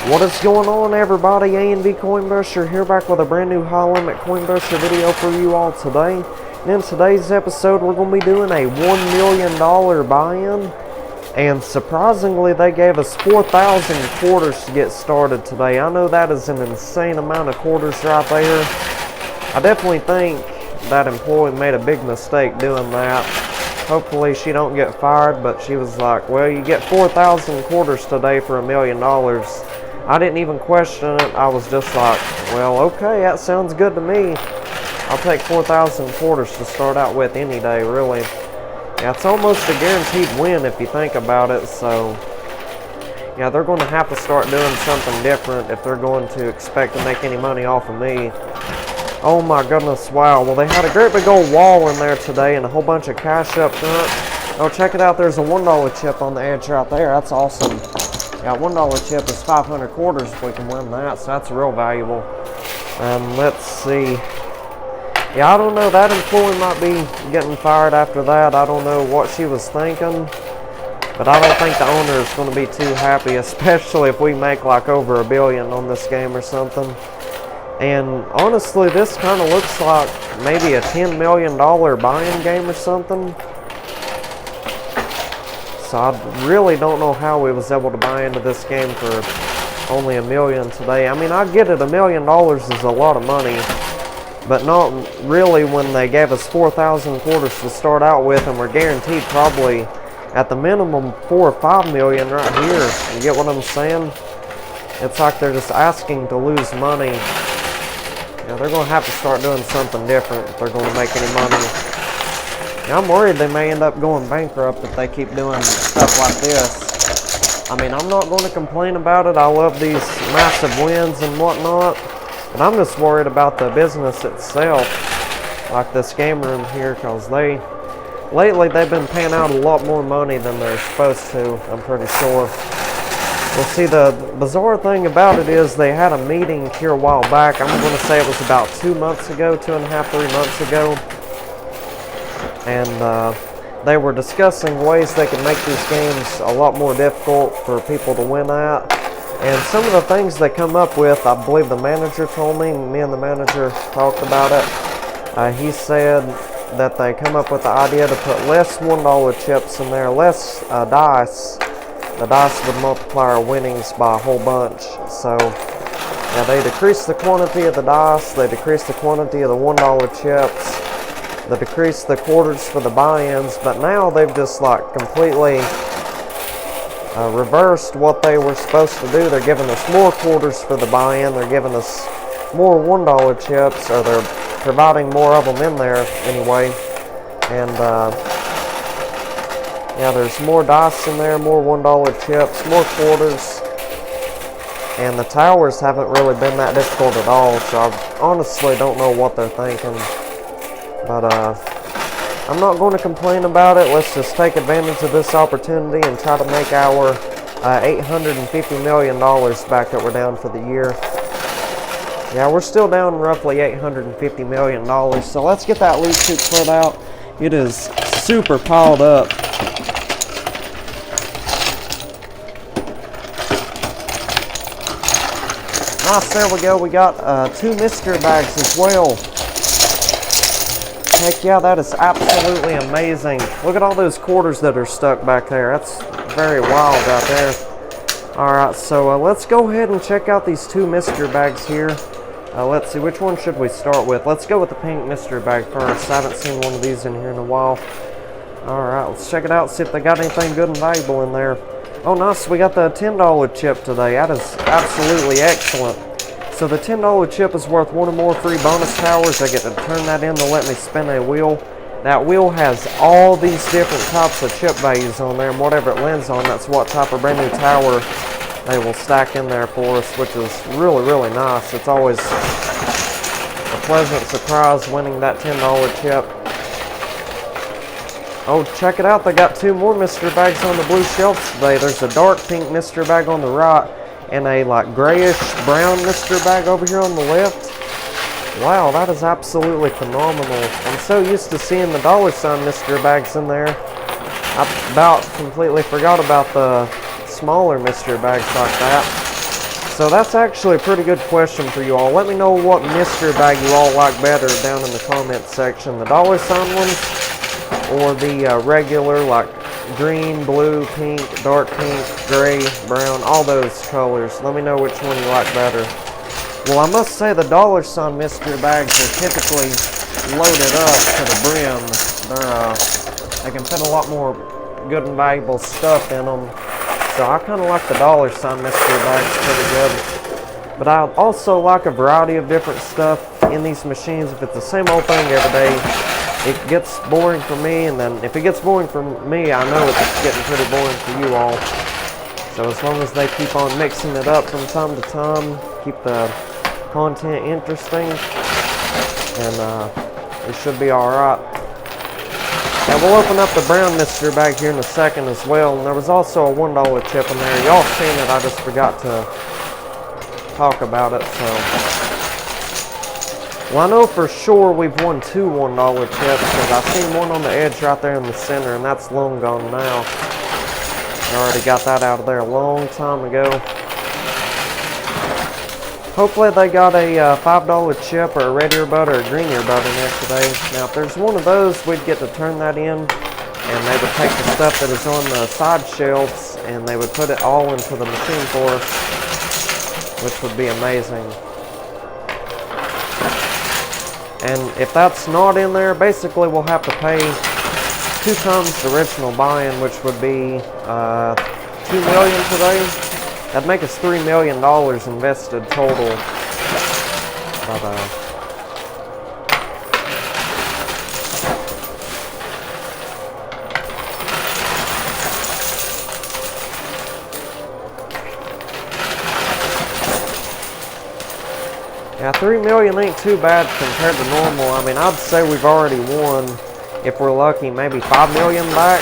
What is going on, everybody? A&V CoinPusher here, back with a brand new high limit CoinPusher video for you all today. And in today's episode, we're going to be doing a $1 million buy-in. And surprisingly, they gave us 4,000 quarters to get started today. I know that is an insane amount of quarters right there. I definitely think that employee made a big mistake doing that. Hopefully she don't get fired, but she was like, well, you get 4,000 quarters today for $1 million. I didn't even question it. I was just like, well, okay, that sounds good to me. I'll take 4,000 quarters to start out with any day, really. Yeah, it's almost a guaranteed win if you think about it, so yeah, they're going to have to start doing something different if they're going to expect to make any money off of me. Oh my goodness, wow. Well, they had a great big old wall in there today and a whole bunch of cash up front. Oh, check it out. There's a $1 chip on the edge right there. That's awesome. Yeah, $1 chip is 500 quarters if we can win that, so that's real valuable. Let's see. Yeah, I don't know. That employee might be getting fired after that. I don't know what she was thinking, but I don't think the owner is going to be too happy, especially if we make like over $1 billion on this game or something. And honestly, this kind of looks like maybe a $10 million buy-in game or something. So I really don't know how we was able to buy into this game for only $1 million today. I mean, I get it, $1 million is a lot of money, but not really when they gave us 4,000 quarters to start out with, and we're guaranteed probably at the minimum 4 or 5 million right here. You get what I'm saying? It's like they're just asking to lose money. Yeah, they're going to have to start doing something different if they're going to make any money. I'm worried they may end up going bankrupt if they keep doing stuff like this. I mean, I'm not going to complain about it. I love these massive wins and whatnot. But I'm just worried about the business itself, like this game room here, because lately they've been paying out a lot more money than they're supposed to, I'm pretty sure. Well, see, the bizarre thing about it is they had a meeting here a while back. I'm going to say it was about 2 months ago, 2.5, 3 months ago. And they were discussing ways they could make these games a lot more difficult for people to win at. And some of the things they come up with, I believe the manager told me and the manager talked about it. He said that they come up with the idea to put less $1 chips in there, less dice. The dice would multiply our winnings by a whole bunch. So yeah, they decrease the quantity of the dice, they decrease the quantity of the $1 chips. They decreased the quarters for the buy-ins, but now they've just like completely reversed what they were supposed to do. They're giving us more quarters for the buy-in, they're giving us more $1 chips, or they're providing more of them in there anyway. And yeah, there's more dice in there, more $1 chips, more quarters. And the towers haven't really been that difficult at all, so I honestly don't know what they're thinking. But I'm not going to complain about it. Let's just take advantage of this opportunity and try to make our $850 million back that we're down for the year. Yeah, we're still down roughly $850 million. So let's get that loot chute spread out. It is super piled up. Nice, there we go. We got 2 mystery bags as well. Heck yeah, that is absolutely amazing. Look at all those quarters that are stuck back there. That's very wild out there. Alright, so let's go ahead and check out these 2 mystery bags here. Let's see, which one should we start with? Let's go with the pink mystery bag first. I haven't seen one of these in here in a while. Alright, let's check it out, see if they got anything good and valuable in there. Oh nice, we got the $10 chip today. That is absolutely excellent. So the $10 chip is worth 1 or more free bonus towers. I get to turn that in to let me spin a wheel. That wheel has all these different types of chip values on there, and whatever it lands on, that's what type of brand new tower they will stack in there for us, which is really, really nice. It's always a pleasant surprise winning that $10 chip. Oh, check it out. They got 2 more mystery bags on the blue shelves today. There's a dark pink mystery bag on the right, and a like grayish brown mystery bag over here on the left. Wow, that is absolutely phenomenal. I'm so used to seeing the $sign mystery bags in there. I about completely forgot about the smaller mystery bags like that. So that's actually a pretty good question for you all. Let me know what mystery bag you all like better down in the comments section. The $sign ones or the regular, like green, blue, pink, dark pink, gray, brown, all those colors. Let me know which one you like better. Well, I must say the $sign mystery bags are typically loaded up to the brim. They can fit a lot more good and valuable stuff in them. So I kind of like the $sign mystery bags pretty good. But I also like a variety of different stuff in these machines. If it's the same old thing every day, it gets boring for me. And then if it gets boring for me, I know it's getting pretty boring for you all. So as long as they keep on mixing it up from time to time, keep the content interesting, and it should be alright. Now we'll open up the brown mystery bag here in a second as well. And there was also a $1 chip in there. Y'all seen it, I just forgot to talk about it. So, well, I know for sure we've won two $1 chips, because I seen one on the edge right there in the center, and that's long gone now. I already got that out of there a long time ago. Hopefully they got a $5 chip or a red earbud or a green earbud in there today. Now if there's one of those, we'd get to turn that in, and they would take the stuff that is on the side shelves and they would put it all into the machine for us, which would be amazing. And if that's not in there, basically we'll have to pay 2 times the original buy-in, which would be $2 million today. That'd make us $3 million invested total. But, yeah, $3 million ain't too bad compared to normal. I mean, I'd say we've already won, if we're lucky, maybe $5 million back.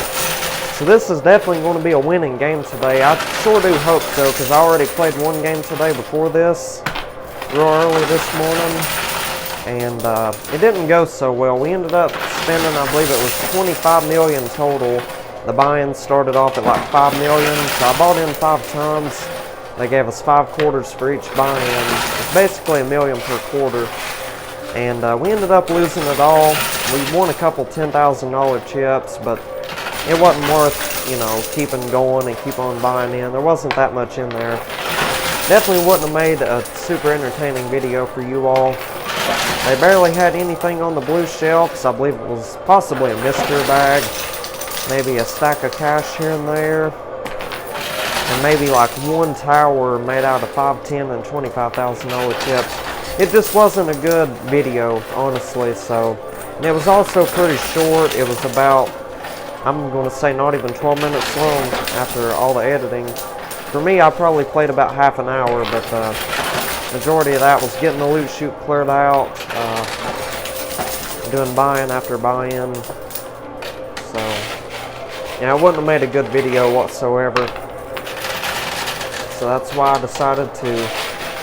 So this is definitely going to be a winning game today. I sure do hope so, because I already played one game today before this, real early this morning, and it didn't go so well. We ended up spending, I believe it was $25 million total. The buy-in started off at like $5 million, so I bought in 5 times. They gave us 5 quarters for each buy-in. It's basically $1 million per quarter, and we ended up losing it all. We won a couple $10,000 chips, but it wasn't worth, you know, keeping going and keep on buying in. There wasn't that much in there. Definitely wouldn't have made a super entertaining video for you all. They barely had anything on the blue shelves. I believe it was possibly a mystery bag, maybe a stack of cash here and there, and maybe like one tower made out of 5, 10, and $25,000 chips. It just wasn't a good video, honestly. So, and it was also pretty short. It was about, I'm going to say, not even 12 minutes long after all the editing. For me, I probably played about half an hour, but the majority of that was getting the loot chute cleared out, doing buy-in after buy-in. So, yeah, it wouldn't have made a good video whatsoever. So that's why I decided to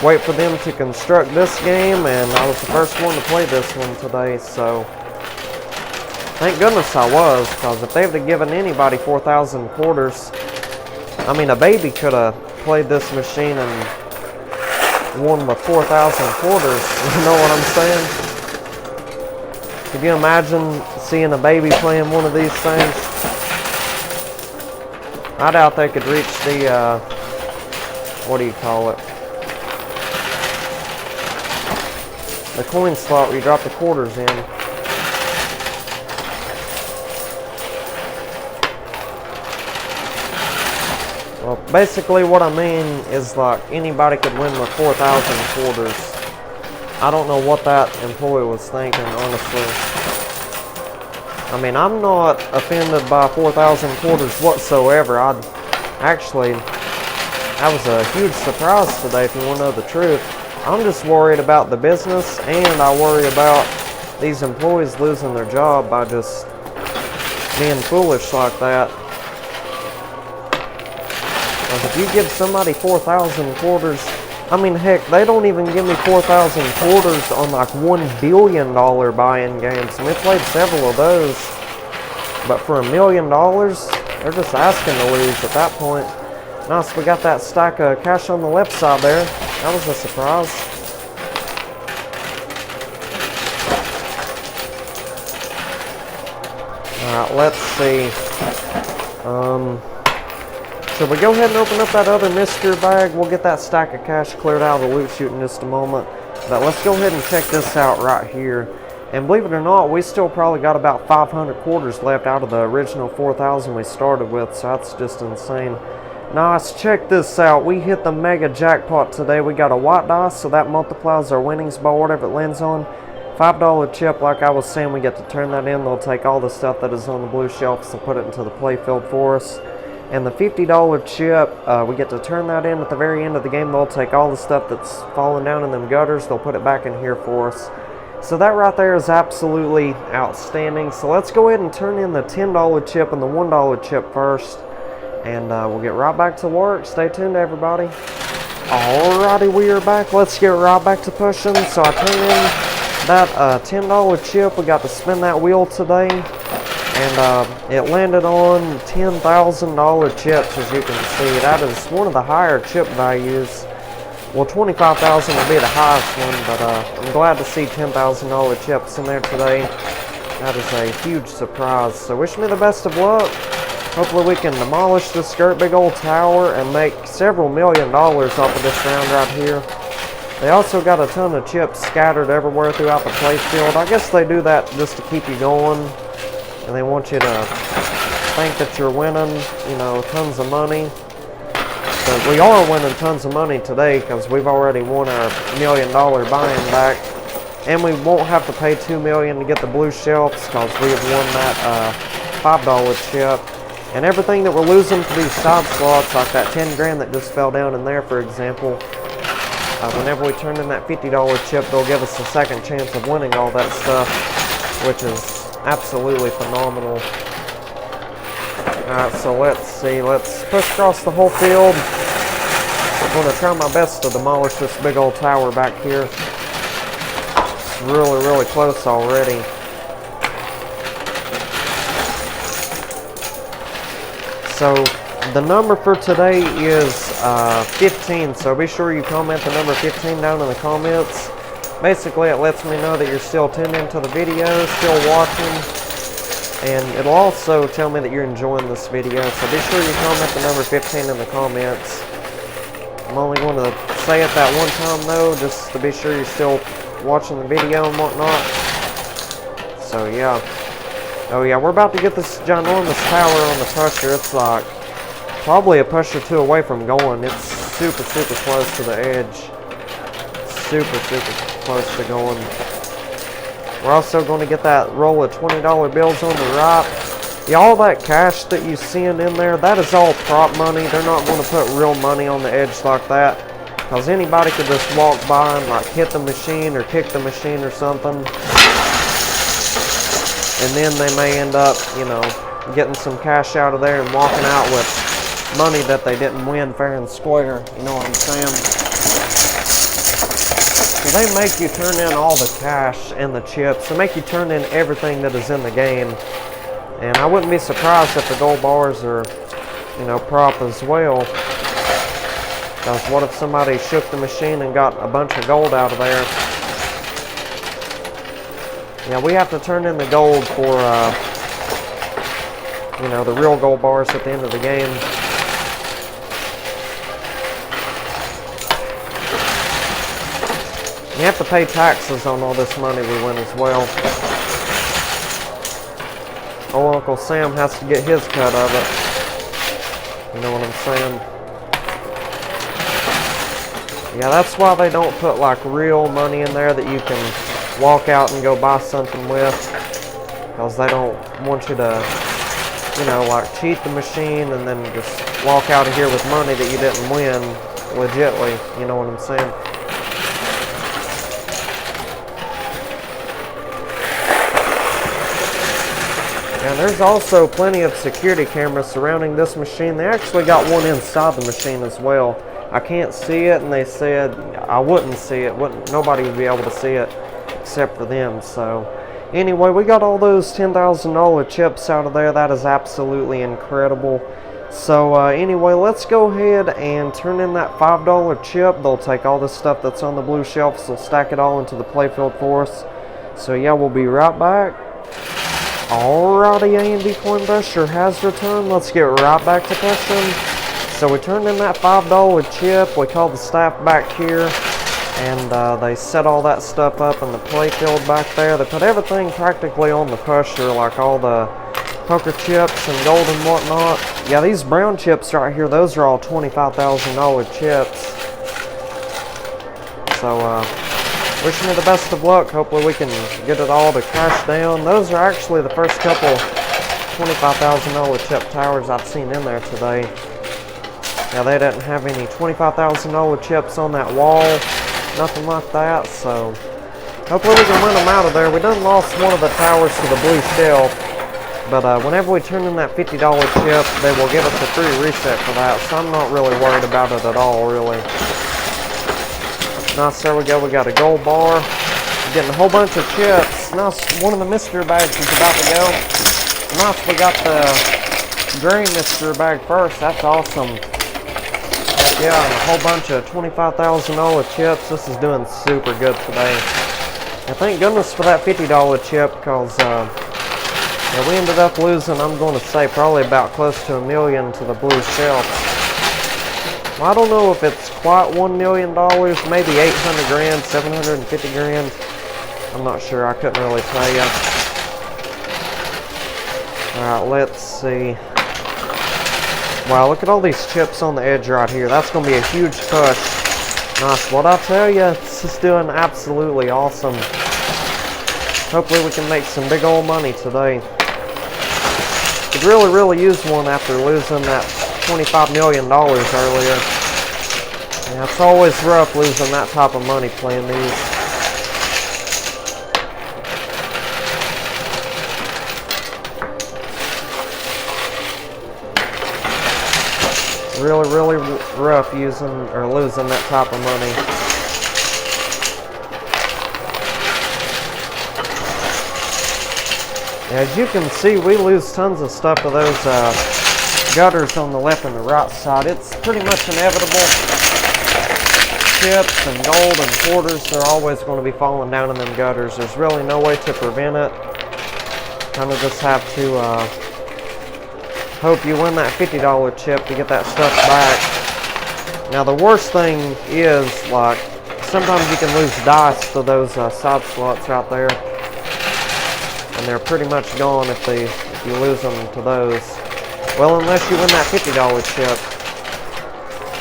wait for them to construct this game, and I was the first one to play this one today, so thank goodness I was, because if they would have given anybody 4,000 quarters, I mean, a baby could have played this machine and won with 4,000 quarters, you know what I'm saying? Could you imagine seeing a baby playing one of these things? I doubt they could reach the, what do you call it? The coin slot where you drop the quarters in. Well, basically what I mean is, like, anybody could win with 4,000 quarters. I don't know what that employee was thinking, honestly. I mean, I'm not offended by 4,000 quarters whatsoever. Actually, that was a huge surprise today, if you want to know the truth. I'm just worried about the business, and I worry about these employees losing their job by just being foolish like that. Because if you give somebody 4,000 quarters, I mean, heck, they don't even give me 4,000 quarters on like $1 billion buy-in games, and we played several of those. But for $1 million, they're just asking to lose at that point. Nice, we got that stack of cash on the left side there. That was a surprise. Alright, let's see. Should we go ahead and open up that other mystery bag? We'll get that stack of cash cleared out of the loot chute in just a moment. But let's go ahead and check this out right here. And believe it or not, we still probably got about 500 quarters left out of the original 4,000 we started with. So that's just insane. Nice, check this out. We hit the mega jackpot today. We got a white dice, so that multiplies our winnings by whatever it lands on. $5 chip, like I was saying, we get to turn that in. They'll take all the stuff that is on the blue shelves and put it into the play field for us. And the $50 chip, we get to turn that in at the very end of the game. They'll take all the stuff that's falling down in them gutters. They'll put it back in here for us. So that right there is absolutely outstanding. So let's go ahead and turn in the $10 chip and the $1 chip first. And we'll get right back to work. Stay tuned, everybody. Alrighty, we are back. Let's get right back to pushing. So I turned in that $10 chip. We got to spin that wheel today. And it landed on $10,000 chips, as you can see. That is one of the higher chip values. Well, 25,000 will be the highest one, but I'm glad to see $10,000 chips in there today. That is a huge surprise. So wish me the best of luck. Hopefully we can demolish this great big old tower and make several $1 million off of this round right here. They also got a ton of chips scattered everywhere throughout the play field. I guess they do that just to keep you going. And they want you to think that you're winning, you know, tons of money. But we are winning tons of money today because we've already won our $1 million buy-in back. And we won't have to pay $2 million to get the blue shelves because we have won that $5 chip. And everything that we're losing to these side slots, like that 10 grand that just fell down in there, for example, whenever we turn in that $50 chip, they'll give us a second chance of winning all that stuff, which is absolutely phenomenal. Alright, so let's see. Let's push across the whole field. I'm going to try my best to demolish this big old tower back here. It's really, really close already. So the number for today is 15. So be sure you comment the number 15 down in the comments. Basically, it lets me know that you're still tuned into the video, still watching, and it'll also tell me that you're enjoying this video. So be sure you comment the number 15 in the comments. I'm only going to say it that one time though, just to be sure you're still watching the video and whatnot. So yeah. Oh yeah, we're about to get this ginormous tower on the pusher. It's like probably a push or two away from going. It's super, super close to the edge. Super, super close to going. We're also going to get that roll of $20 bills on the right. Yeah, all that cash that you seeing in there, that is all prop money. They're not going to put real money on the edge like that, because anybody could just walk by and like hit the machine or kick the machine or something, and then they may end up, you know, getting some cash out of there and walking out with money that they didn't win fair and square. You know what I'm saying? So they make you turn in all the cash and the chips. They make you turn in everything that is in the game. And I wouldn't be surprised if the gold bars are, you know, prop as well. Because what if somebody shook the machine and got a bunch of gold out of there? Yeah, we have to turn in the gold for, you know, the real gold bars at the end of the game. You have to pay taxes on all this money we win as well. Old Uncle Sam has to get his cut of it. You know what I'm saying? Yeah, that's why they don't put like real money in there that you can walk out and go buy something with. Because they don't want you to, you know, like cheat the machine and then just walk out of here with money that you didn't win legitly. You know what I'm saying? And there's also plenty of security cameras surrounding this machine. They actually got one inside the machine as well. I can't see it, and they said I wouldn't see it. Nobody would be able to see it except for them. So anyway, we got all those $10,000 chips out of there. That is absolutely incredible. So anyway, let's go ahead and turn in that $5 chip. They'll take all the stuff that's on the blue shelves, they'll stack it all into the playfield for us. So yeah, we'll be right back. Alrighty, A&V CoinPusher has returned. Let's get right back to pushing. So we turned in that $5 chip. We called the staff back here, and they set all that stuff up in the playfield back there. They put everything practically on the pusher, like all the poker chips and gold and whatnot. Yeah, these brown chips right here, those are all $25,000 chips. So wishing me the best of luck. Hopefully we can get it all to crash down. Those are actually the first couple $25,000 chip towers I've seen in there today. Now they didn't have any $25,000 chips on that wall, nothing like that. So hopefully we can win them out of there. We done lost one of the towers to the blue shelf. But whenever we turn in that $50 chip, they will give us a free reset for that. So I'm not really worried about it at all, really. Nice, there we go. We got a gold bar. Getting a whole bunch of chips. Nice, one of the mystery bags is about to go. Nice, we got the green mystery bag first. That's awesome. Yeah, and a whole bunch of $25,000 chips. This is doing super good today. And thank goodness for that $50 chip, because yeah, we ended up losing, I'm going to say, probably about close to $1 million to the blue shelf. Well, I don't know if it's quite $1 million, maybe 800 grand, 750 grand. I'm not sure, I couldn't really tell you. Alright, let's see. Wow, look at all these chips on the edge right here. That's going to be a huge push. Nice, what I tell you, this is doing absolutely awesome. Hopefully we can make some big old money today. Could really use one after losing that $25 million earlier. Yeah, it's always rough losing that type of money playing these. Really rough using or losing that type of money. As you can see, we lose tons of stuff to those gutters on the left and the right side. It's pretty much inevitable. Chips and gold and quarters, they're always going to be falling down in them gutters. There's really no way to prevent it. Kind of just have to hope you win that $50 chip to get that stuff back. Now the worst thing is, like, sometimes you can lose dice to those side slots right there. And they're pretty much gone if you lose them to those. Well, unless you win that $50 chip.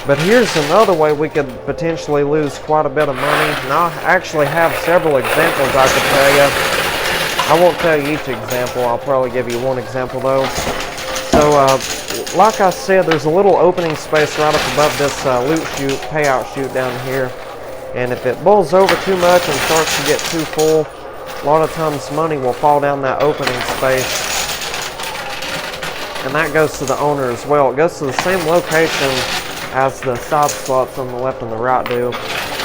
But here's another way we could potentially lose quite a bit of money. And I actually have several examples I could tell you. I won't tell you each example. I'll probably give you one example though. So, like I said, there's a little opening space right up above this loot chute, payout chute down here. And if it boils over too much and starts to get too full, a lot of times money will fall down that opening space. And that goes to the owner as well. It goes to the same location as the side slots on the left and the right do.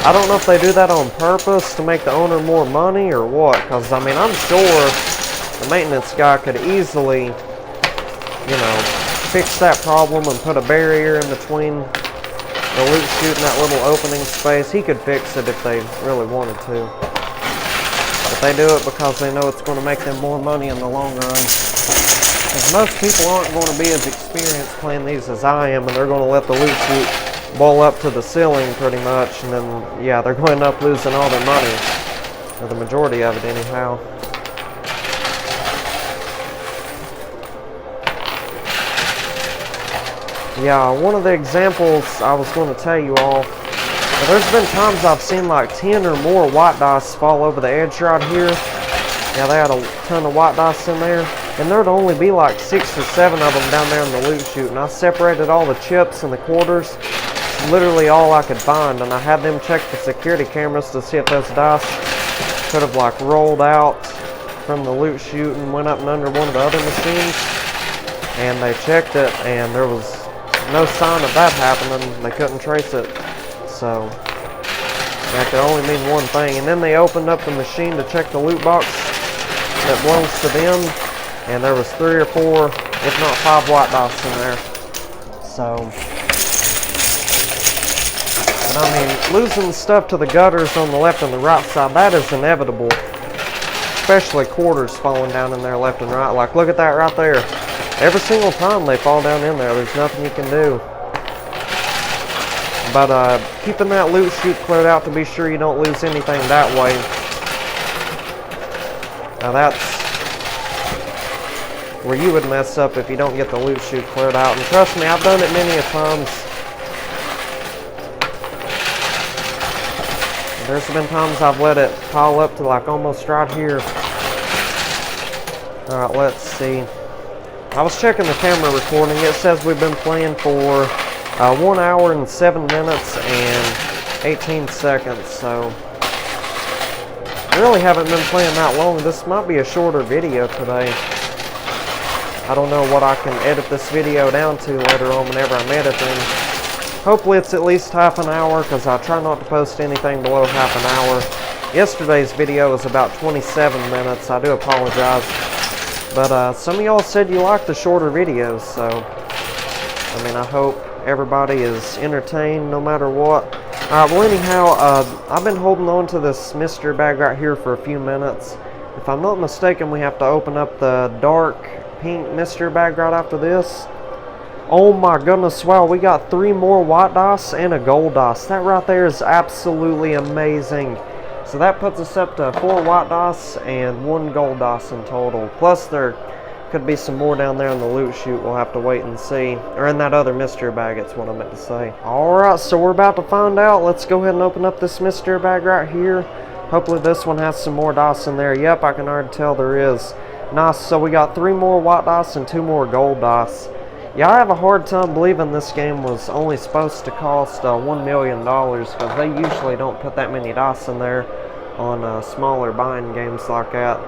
I don't know if they do that on purpose to make the owner more money or what. Because, I mean, I'm sure the maintenance guy could easily, you know, fix that problem and put a barrier in between the loot chute and that little opening space. He could fix it if they really wanted to. But they do it because they know it's going to make them more money in the long run. Because most people aren't going to be as experienced playing these as I am, and they're going to let the loot chute boil up to the ceiling pretty much, and then, yeah, they're going to end up losing all their money. Or the majority of it anyhow. Yeah, one of the examples I was going to tell you all, there's been times I've seen like 10 or more white dice fall over the edge right here. Yeah, they had a ton of white dice in there, and there'd only be like 6 or 7 of them down there in the loot chute, and I separated all the chips and the quarters, literally all I could find, and I had them check the security cameras to see if those dice could have like rolled out from the loot chute and went up and under one of the other machines, and they checked it, and there was no sign of that happening. They couldn't trace it, so that could only mean one thing. And then they opened up the machine to check the loot box that belongs to them, and there was 3 or 4, if not 5 white dice in there. So, but I mean, losing stuff to the gutters on the left and the right side, that is inevitable. Especially quarters falling down in there left and right. Like, look at that right there. Every single time they fall down in there, there's nothing you can do. But keeping that loot chute cleared out to be sure you don't lose anything that way. Now that's where you would mess up if you don't get the loot chute cleared out. And trust me, I've done it many a times. There's been times I've let it pile up to like almost right here. Alright, let's see. I was checking the camera recording. It says we've been playing for 1 hour and 7 minutes and 18 seconds. So, I really haven't been playing that long. This might be a shorter video today. I don't know what I can edit this video down to later on whenever I'm editing. Hopefully it's at least half an hour, because I try not to post anything below half an hour. Yesterday's video was about 27 minutes. I do apologize. But some of y'all said you like the shorter videos, so I mean, I hope everybody is entertained no matter what. Alright, well anyhow, I've been holding on to this mystery bag right here for a few minutes. If I'm not mistaken, we have to open up the dark pink mystery bag right after this. Oh my goodness, wow, we got 3 more white dice and a gold dice. That right there is absolutely amazing. So that puts us up to 4 white dice and 1 gold dice in total. Plus there could be some more down there in the loot chute. We'll have to wait and see. Or in that other mystery bag, that's what I meant to say. Alright, so we're about to find out. Let's go ahead and open up this mystery bag right here. Hopefully this one has some more dice in there. Yep, I can already tell there is. Nice, so we got 3 more white dice and 2 more gold dice. Yeah, I have a hard time believing this game was only supposed to cost $1 million, because they usually don't put that many dice in there on smaller buying games like that.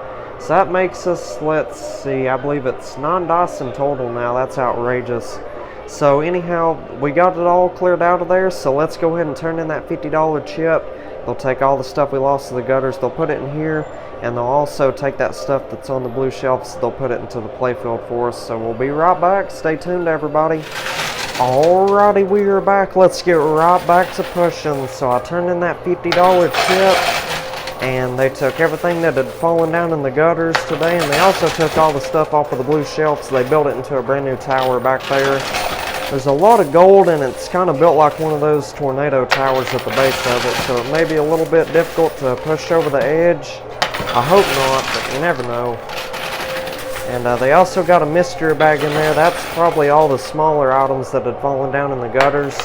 So that makes us, let's see, I believe it's 9 dice in total now. That's outrageous. So anyhow, we got it all cleared out of there, so let's go ahead and turn in that $50 chip. They'll take all the stuff we lost to the gutters, they'll put it in here, and they'll also take that stuff that's on the blue shelves, they'll put it into the playfield for us. So we'll be right back. Stay tuned, everybody. Alrighty, we are back. Let's get right back to pushing. So I turned in that $50 chip, and they took everything that had fallen down in the gutters today, and they also took all the stuff off of the blue shelves. They built it into a brand new tower back there. There's a lot of gold, and it's kind of built like one of those tornado towers at the base of it, so it may be a little bit difficult to push over the edge. I hope not, but you never know. And they also got a mystery bag in there. That's probably all the smaller items that had fallen down in the gutters.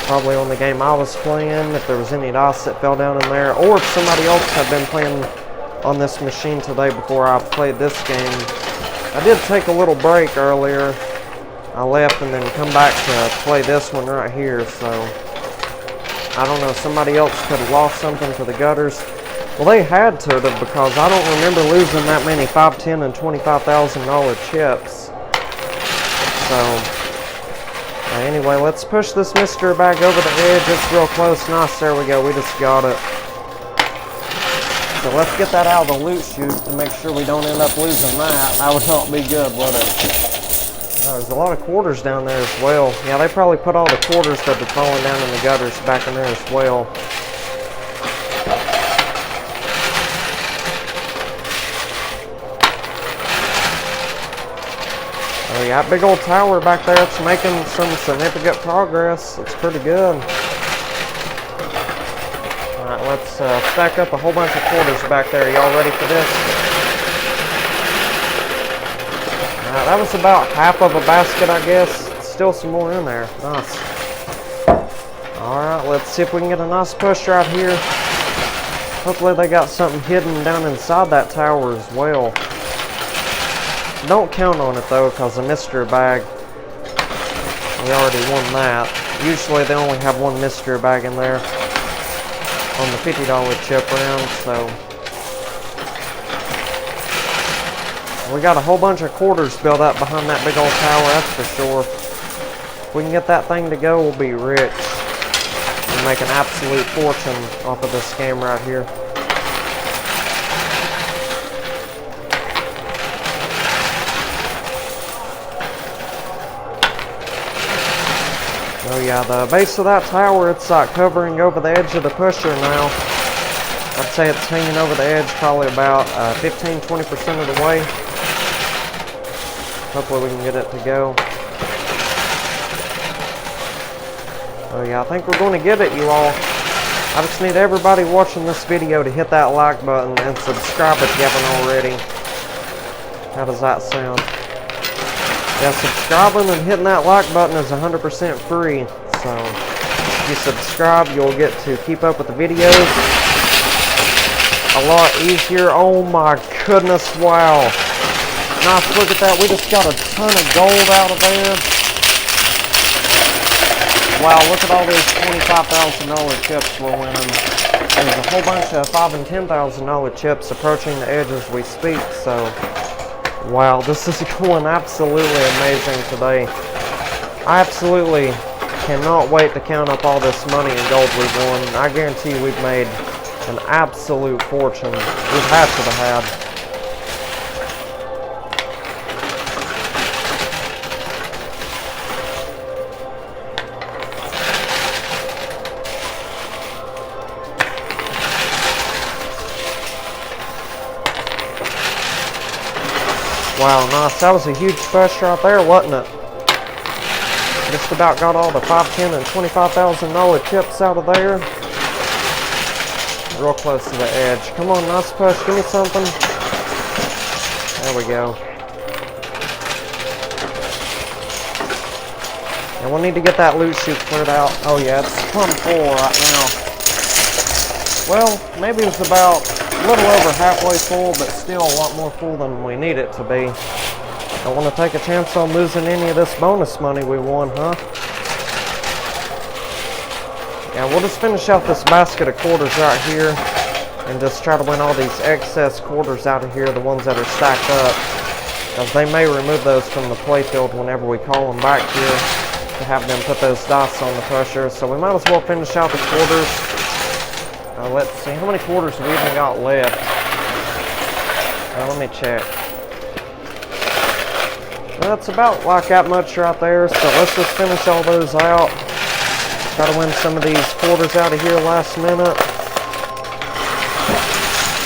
Probably on the game I was playing, if there was any dice that fell down in there, or if somebody else had been playing on this machine today before I played this game. I did take a little break earlier. I left and then come back to play this one right here, so I don't know, somebody else could have lost something to the gutters. Well, they had to have, because I don't remember losing that many $5,000, $10,000, and $25,000 chips. So anyway, let's push this mystery bag over the edge. It's real close. Nice, there we go, we just got it. So let's get that out of the loot chute to make sure we don't end up losing that. That would not be good, would it? There's a lot of quarters down there as well. Yeah, they probably put all the quarters that had fallen down in the gutters back in there as well. Oh yeah, that big old tower back there, it's making some significant progress. It's pretty good. Alright, let's stack up a whole bunch of quarters back there. Y'all ready for this? That was about half of a basket, I guess. Still some more in there. Nice. Alright, let's see if we can get a nice push right here. Hopefully they got something hidden down inside that tower as well. Don't count on it though, because the mystery bag, we already won that. Usually they only have 1 mystery bag in there on the $50 chip round, so we got a whole bunch of quarters built up behind that big old tower, that's for sure. If we can get that thing to go, we'll be rich. We'll make an absolute fortune off of this game right here. yeah, the base of that tower, it's like covering over the edge of the pusher now. I'd say it's hanging over the edge probably about 15-20% of the way. Hopefully we can get it to go. Oh yeah, I think we're going to get it, you all. I just need everybody watching this video to hit that like button and subscribe if you haven't already. How does that sound? Yeah, subscribing and hitting that like button is 100% free. So, if you subscribe, you'll get to keep up with the videos a lot easier. Oh my goodness, wow. Nice, look at that. We just got a ton of gold out of there. Wow, look at all these $25,000 chips we're winning. There's a whole bunch of $5,000 and $10,000 chips approaching the edge as we speak, so wow, this is going absolutely amazing today. I absolutely cannot wait to count up all this money and gold we've won. I guarantee you we've made an absolute fortune. We've had to have had. Wow, nice. That was a huge push right there, wasn't it? Just about got all the $5,000, $10,000, and $25,000 chips out of there. Real close to the edge. Come on, nice push. Give me something. There we go. And we'll need to get that loot chute cleared out. Oh yeah, it's plumb full right now. Well, maybe it's about a little over halfway full, but still a lot more full than we need it to be. Don't want to take a chance on losing any of this bonus money we won, huh? Yeah, we'll just finish out this basket of quarters right here and just try to win all these excess quarters out of here, the ones that are stacked up, because they may remove those from the playfield whenever we call them back here to have them put those dice on the pusher. So we might as well finish out the quarters. Let's see, how many quarters have we even got left? Let me check. That's about like that much right there, so let's just finish all those out. Try to win some of these quarters out of here last minute.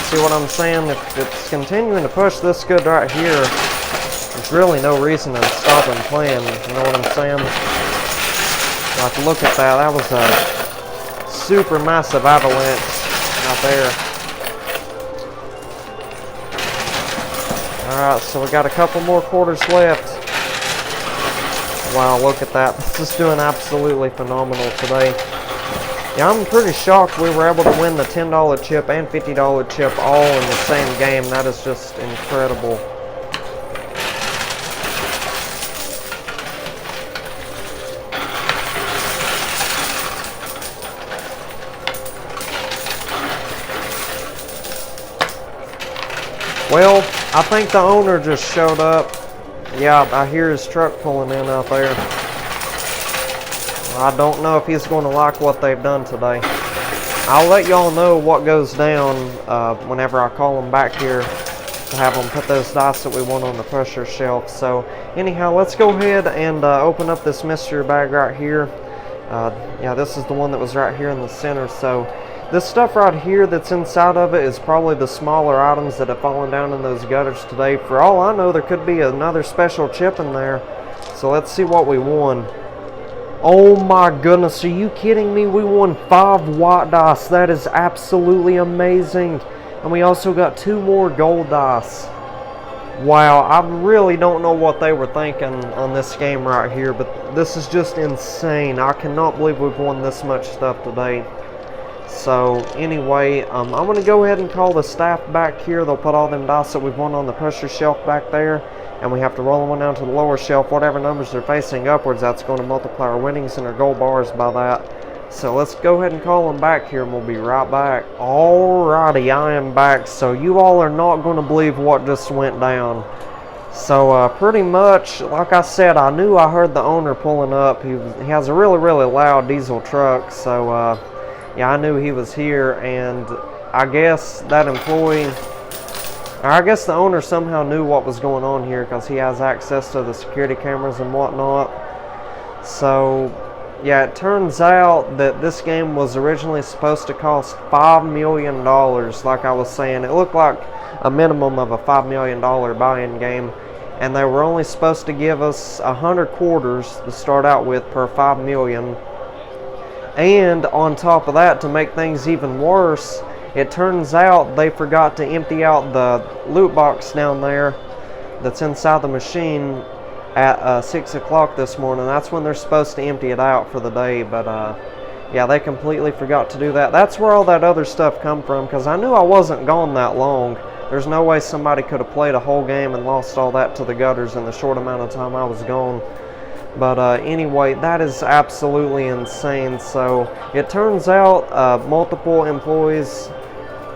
See what I'm saying? If it's continuing to push this good right here, there's really no reason to stop and playing, you know what I'm saying? Like, look at that, that was a super massive avalanche out there. Alright, so we got a couple more quarters left. Wow, look at that. This is doing absolutely phenomenal today. Yeah, I'm pretty shocked we were able to win the $10 chip and $50 chip all in the same game. That is just incredible. Well, I think the owner just showed up. Yeah, I hear his truck pulling in out there. I don't know if he's going to like what they've done today. I'll let y'all know what goes down whenever I call them back here to have them put those dice that we won on the pusher shelf. So anyhow, let's go ahead and open up this mystery bag right here. Yeah, this is the one that was right here in the center. So this stuff right here that's inside of it is probably the smaller items that have fallen down in those gutters today. For all I know, there could be another special chip in there. So let's see what we won. Oh my goodness, are you kidding me? We won 5 white dice. That is absolutely amazing. And we also got 2 more gold dice. Wow, I really don't know what they were thinking on this game right here, but this is just insane. I cannot believe we've won this much stuff today. So anyway, I'm going to go ahead and call the staff back here. They'll put all them dice that we've won on the pusher shelf back there, and we have to roll them down to the lower shelf. Whatever numbers they're facing upwards, that's going to multiply our winnings and our gold bars by that. So let's go ahead and call them back here, and we'll be right back. Alrighty, I am back. So you all are not going to believe what just went down. So pretty much, like I said, I knew I heard the owner pulling up. He has a really, really loud diesel truck. So yeah, I knew he was here, and I guess that employee, or I guess the owner somehow knew what was going on here because he has access to the security cameras and whatnot. So yeah, it turns out that this game was originally supposed to cost $5 million. Like I was saying, it looked like a minimum of a $5 million buy-in game, and they were only supposed to give us 100 quarters to start out with per $5 million. And on top of that, to make things even worse, it turns out they forgot to empty out the loot box down there that's inside the machine at 6 o'clock this morning. That's when they're supposed to empty it out for the day, but yeah, they completely forgot to do that. That's where all that other stuff come from, because I knew I wasn't gone that long. There's no way somebody could have played a whole game and lost all that to the gutters in the short amount of time I was gone. But anyway, that is absolutely insane. So it turns out multiple employees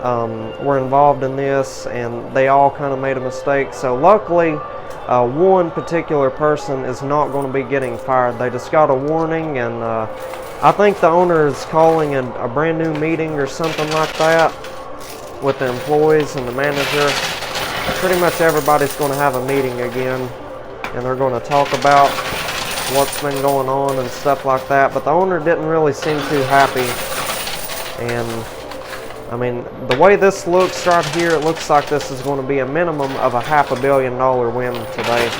were involved in this, and they all kind of made a mistake. So luckily, one particular person is not going to be getting fired. They just got a warning, and I think the owner is calling a brand new meeting or something like that with the employees and the manager. Pretty much everybody's going to have a meeting again, and they're going to talk about what's been going on and stuff like that. But the owner didn't really seem too happy, and I mean, the way this looks right here, it looks like this is going to be a minimum of a $500 million win today,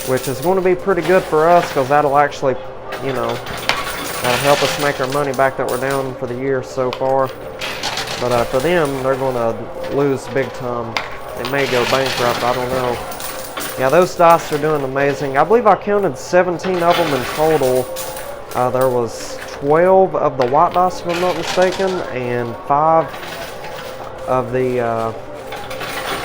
which is going to be pretty good for us, because that'll actually, you know, that'll help us make our money back that we're down for the year so far. But for them, they're going to lose big time. They may go bankrupt, I don't know. Yeah, those dice are doing amazing. I believe I counted 17 of them in total. There was 12 of the white dice, if I'm not mistaken, and 5 of the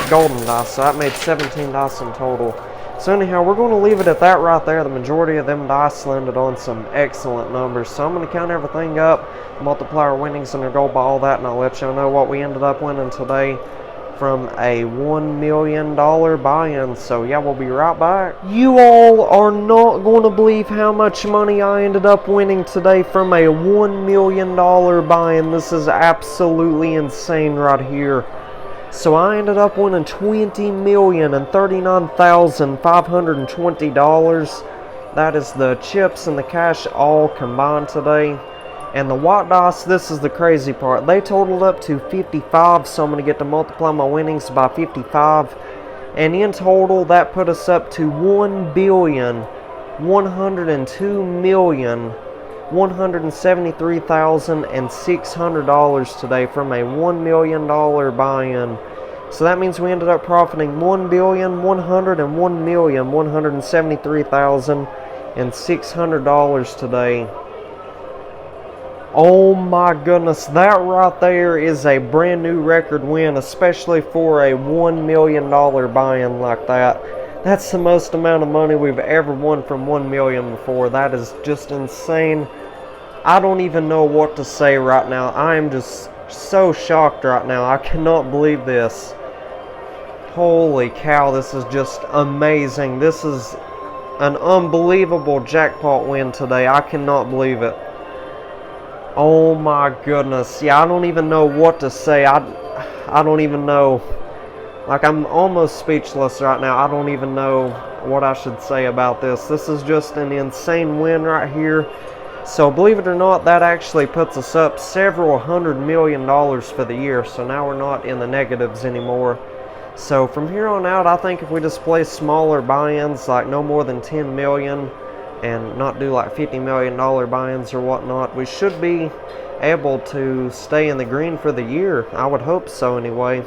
golden dice. So that made 17 dice in total. So anyhow, we're going to leave it at that right there. The majority of them dice landed on some excellent numbers. So I'm going to count everything up, multiply our winnings and our gold by all that, and I'll let y'all know what we ended up winning today from a $1 million buy-in. So yeah, we'll be right back. You all are not going to believe how much money I ended up winning today from a $1 million buy-in. This is absolutely insane right here. So I ended up winning $20,039,520. That is the chips and the cash all combined today. And the white dice, this is the crazy part. They totaled up to 55, so I'm going to get to multiply my winnings by 55. And in total, that put us up to $1,102,173,600 today from a $1 million buy-in. So that means we ended up profiting $1,101,173,600 today. Oh my goodness, that right there is a brand new record win, especially for a $1 million buy-in like that. That's the most amount of money we've ever won from 1 million before. That is just insane. I don't even know what to say right now. I am just so shocked right now. I cannot believe this. Holy cow, this is just amazing. This is an unbelievable jackpot win today. I cannot believe it. Oh my goodness. Yeah, I don't even know what to say. I don't even know. Like, I'm almost speechless right now. I don't even know what I should say about this. This is just an insane win right here. So believe it or not, that actually puts us up several $100 million for the year. So now we're not in the negatives anymore. So from here on out, I think if we just play smaller buy-ins, like no more than 10 million, and not do like $50 million buy-ins or whatnot, we should be able to stay in the green for the year. I would hope so anyway.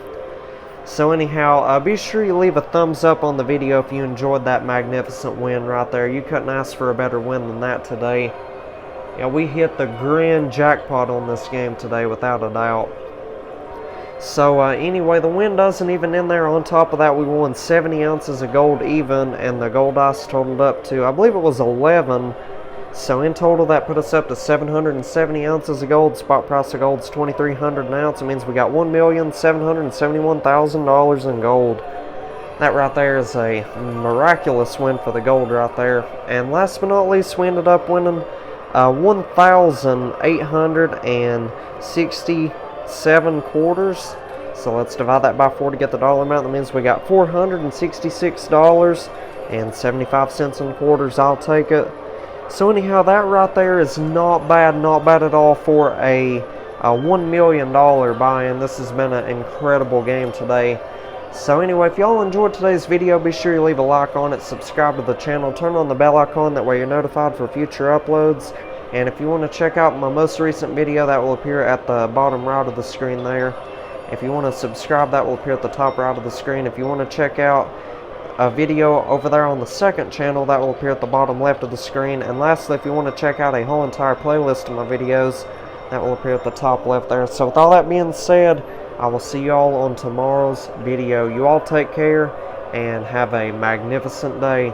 So anyhow, be sure you leave a thumbs up on the video if you enjoyed that magnificent win right there. You couldn't ask for a better win than that today. Yeah, we hit the grand jackpot on this game today without a doubt. So anyway, the win doesn't even end there. On top of that, we won 70 ounces of gold even, and the gold dice totaled up to, I believe it was 11. So in total, that put us up to 770 ounces of gold. Spot price of gold is $2,300 an ounce. It means we got $1,771,000 in gold. That right there is a miraculous win for the gold right there. And last but not least, we ended up winning 1,867 quarters. So let's divide that by 4 to get the dollar amount. That means we got $466.75 in quarters. I'll take it. So anyhow, that right there is not bad at all for a $1 million buy-in. This has been an incredible game today. So anyway, if y'all enjoyed today's video, be sure you leave a like on it, subscribe to the channel, turn on the bell icon, that way you're notified for future uploads. And if you want to check out my most recent video, that will appear at the bottom right of the screen there. If you want to subscribe, that will appear at the top right of the screen. If you want to check out a video over there on the second channel, that will appear at the bottom left of the screen. And lastly, if you want to check out a whole entire playlist of my videos, that will appear at the top left there. So with all that being said, I will see you all on tomorrow's video. You all take care and have a magnificent day.